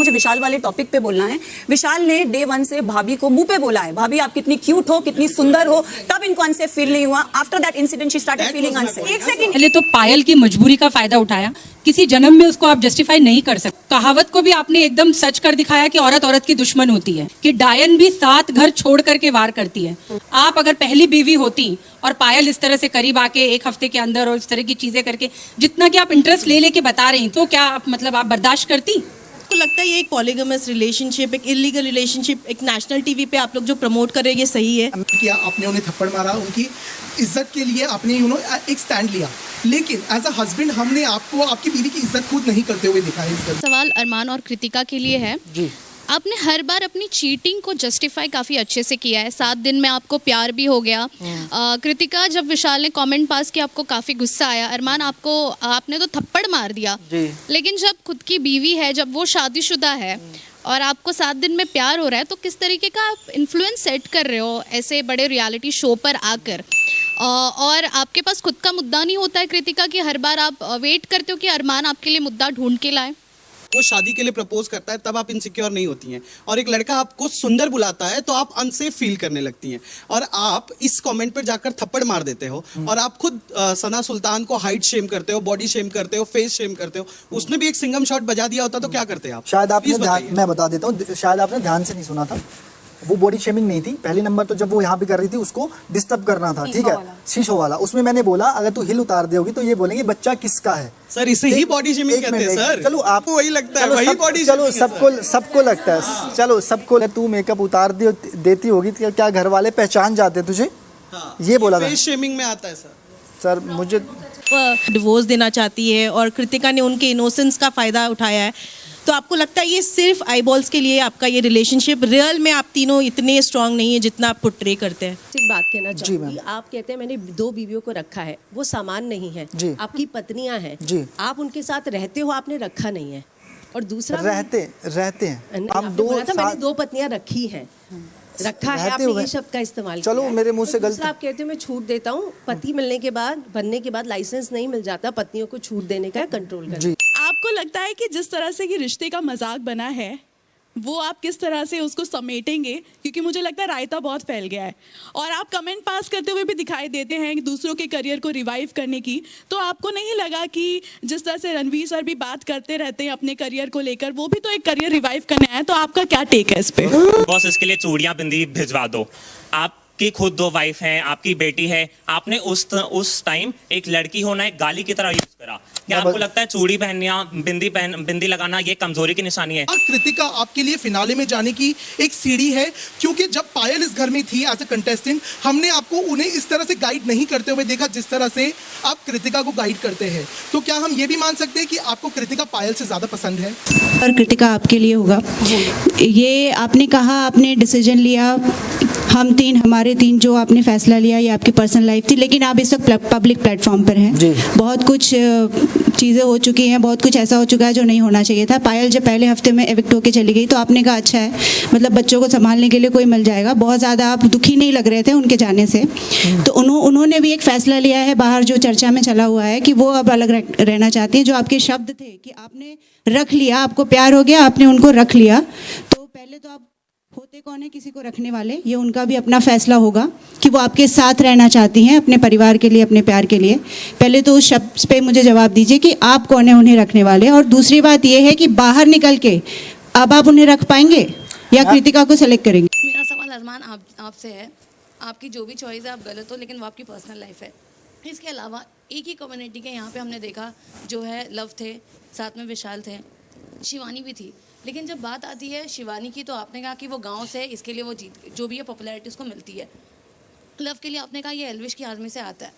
मुझे विशाल वाले टॉपिक पे बोलना है। विशाल ने डे 1 से भाभी को मुंह पे बोला है, भाभी आप कितनी क्यूट हो, कितनी सुंदर हो, तब इनको अनसेफ फील नहीं हुआ। After that incident she started feeling unsafe. एक सेकंड, पहले तो पायल की मजबूरी का फायदा उठाया, किसी जन्म में उसको आप जस्टिफाई नहीं कर सकते। कहावत को भी आपने एकदम सच कर दिखाया कि औरत औरत की दुश्मन होती है, कि डायन भी 7 घर छोड़ करके वार करती है। आप अगर पहली बीवी होती और पायल इस तरह से करीब आके 1 हफ्ते के अंदर और इस तरह की चीजें करके, जितना कि आप इंटरेस्ट ले लेके बता रही, तो क्या आप मतलब आप बर्दाश्त करती? आपको लगता है ये एक पॉलीगमस रिलेशनशिप, एक इलीगल रिलेशनशिप, एक नेशनल टीवी पे आप लोग जो प्रमोट कर रहे हैं, ये सही है? किया आपने, उन्हें थप्पड़ मारा, उनकी इज्जत के लिए आपने एक स्टैंड लिया, लेकिन एज अ हस्बैंड हमने आपको आपकी बीवी की इज्जत खुद नहीं करते हुए दिखा है। इस सवाल अरमान और कृतिका के लिए है जी। आपने हर बार अपनी चीटिंग को जस्टिफाई काफ़ी अच्छे से किया है। 7 दिन में आपको प्यार भी हो गया। कृतिका, जब विशाल ने कमेंट पास किया आपको काफ़ी गुस्सा आया। अरमान, आपने तो थप्पड़ मार दिया जी। लेकिन जब खुद की बीवी है, जब वो शादीशुदा है और आपको 7 दिन में प्यार हो रहा है, तो किस तरीके का आप इन्फ्लुएंस सेट कर रहे हो ऐसे बड़े रियलिटी शो पर आकर? और आपके पास खुद का मुद्दा नहीं होता है कृतिका, कि हर बार आप वेट करते हो कि अरमान आपके लिए मुद्दा ढूंढ के लाए? वो शादी के लिए प्रपोज करता है तब आप इनसिक्योर नहीं होती हैं, और एक लड़का आपको सुंदर बुलाता है तो आप अनसेफ फील करने लगती हैं, और आप इस कमेंट पर जाकर थप्पड़ मार देते हो, और आप खुद सना सुल्तान को हाइट शेम करते हो, बॉडी शेम करते हो, फेस शेम करते हो। उसने भी एक सिंगम शॉट बजा दिया होता तो क्या करते आप? शायद आपने मैं बता देता हूँ, शायद आपने ध्यान से नहीं सुना था। वो बॉडी शेमिंग नहीं थी। पहली नंबर तो जब वो यहाँ पे कर रही थी उसको डिस्टर्ब करना था, ठीक है, शीशो वाला। उसमें मैंने बोला अगर तू हिल उतार दोगी तो ये बोलेंगे बच्चा किसका है। सर इसे ही बॉडी शेमिंग कहते हैं सर। चलो आपको वही लगता है, वही बॉडी चलो सबको लगता है, चलो सबको। तू मेकअप उतार देती होगी तो क्या घर वाले पहचान जाते तुझे? ये बोला था। फेस शेमिंग में आता है सर मुझे डिवोर्स देना चाहती है और कृतिका ने उनके इनोसेंस का फ़ायदा उठाया है, तो आपको लगता है ये सिर्फ आईबॉल्स के लिए आपका ये रिलेशनशिप, रियल में आप तीनों इतने स्ट्रांग नहीं है जितना आप पोर्ट्रे करते हैं? एक बात कहना चाहूँगी, आप कहते हैं मैंने 2 बीवियों को रखा है, वो सामान नहीं है, आपकी पत्नियां हैं, आप उनके साथ रहते हो, आपने रखा नहीं है। और दूसरा रहते हैं आप मैंने 2 पत्नियां रखी हैं, रखा है, आपने ये शब्द का इस्तेमाल चलो किया। मेरे मुंह से गलत। आप कहते हो मैं छूट देता हूँ, पति बनने के बाद लाइसेंस नहीं मिल जाता पत्नियों को छूट देने का, कंट्रोल करने। आपको लगता है कि जिस तरह से कि रिश्ते का मजाक बना है, वो आप किस तरह से उसको समेटेंगे? क्योंकि मुझे लगता है रायता बहुत फैल गया है, और आप कमेंट पास करते हुए भी दिखाई देते हैं कि दूसरों के करियर को रिवाइव करने की। तो आपको नहीं लगा कि जिस तरह से रणवीर सर भी बात करते रहते हैं अपने करियर को लेकर, वो भी तो एक करियर रिवाइव करने आए, तो आपका क्या टेक है इस पे? बॉस, इसके लिए चूड़ियां बिंदी भिजवा दो। आपकी खुद 2 वाइफ हैं, आपकी बेटी है, आपने उस टाइम एक लड़की होना एक गाली की तरह यूज करा। क्या आपको लगता है चूड़ी पहनना, बिंदी लगाना ये कमजोरी की निशानी है? कृतिका आपके लिए फिनाले में जाने की एक सीढ़ी है, क्योंकि जब पायल इस घर में थी एज अ कंटेस्टेंट, हमने आपको उन्हें इस तरह से गाइड नहीं करते हुए देखा जिस तरह से आप कृतिका को गाइड करते हैं। तो क्या हम ये भी मान सकते हैं कि आपको कृतिका पायल से ज्यादा पसंद है? और कृतिका आपके लिए होगा ये, आपने कहा, आपने डिसीजन लिया, हमारे 3 जो आपने फैसला लिया, ये आपकी पर्सनल लाइफ थी, लेकिन आप इस वक्त पब्लिक प्लेटफॉर्म पर हैं। बहुत कुछ चीज़ें हो चुकी हैं, बहुत कुछ ऐसा हो चुका है जो नहीं होना चाहिए था। पायल जब पहले हफ्ते में एविक्ट होकर चली गई तो आपने कहा अच्छा है, मतलब बच्चों को संभालने के लिए कोई मिल जाएगा। बहुत ज़्यादा आप दुखी नहीं लग रहे थे उनके जाने से, तो उन्होंने भी एक फैसला लिया है बाहर जो चर्चा में चला हुआ है कि वो अब अलग रहना चाहती हैं। जो आपके शब्द थे कि आपने रख लिया, आपको प्यार हो गया, आपने उनको रख लिया, तो पहले तो आप होते कौन है किसी को रखने वाले? ये उनका भी अपना फैसला होगा कि वो आपके साथ रहना चाहती हैं अपने परिवार के लिए, अपने प्यार के लिए। पहले तो उस शब्द पे मुझे जवाब दीजिए कि आप कौन है उन्हें रखने वाले, और दूसरी बात ये है कि बाहर निकल के अब आप उन्हें रख पाएंगे या कृतिका को सेलेक्ट करेंगे? मेरा सवाल अरमान आपसे है, आपकी जो भी चॉइस है आप गलत हो, लेकिन वो आपकी पर्सनल लाइफ है। इसके अलावा एक ही कम्युनिटी के यहाँ पे हमने देखा जो है लव थे, साथ में विशाल थे, शिवानी भी थी, लेकिन जब बात आती है शिवानी की तो आपने कहा कि वो गांव से, इसके लिए वो जीत जो भी है पॉपुलैरिटी उसको मिलती है। लव के लिए आपने कहा ये एल्विश की आर्मी से आता है।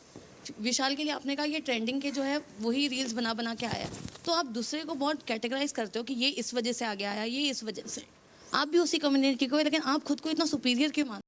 विशाल के लिए आपने कहा ये ट्रेंडिंग के जो है वही रील्स बना के आया है। तो आप दूसरे को बहुत कैटेगराइज करते हो कि ये इस वजह से आगे आया, ये इस वजह से। आप भी उसी कम्युनिटी को, लेकिन आप खुद को इतना सुपीरियर क्यों मानते हो?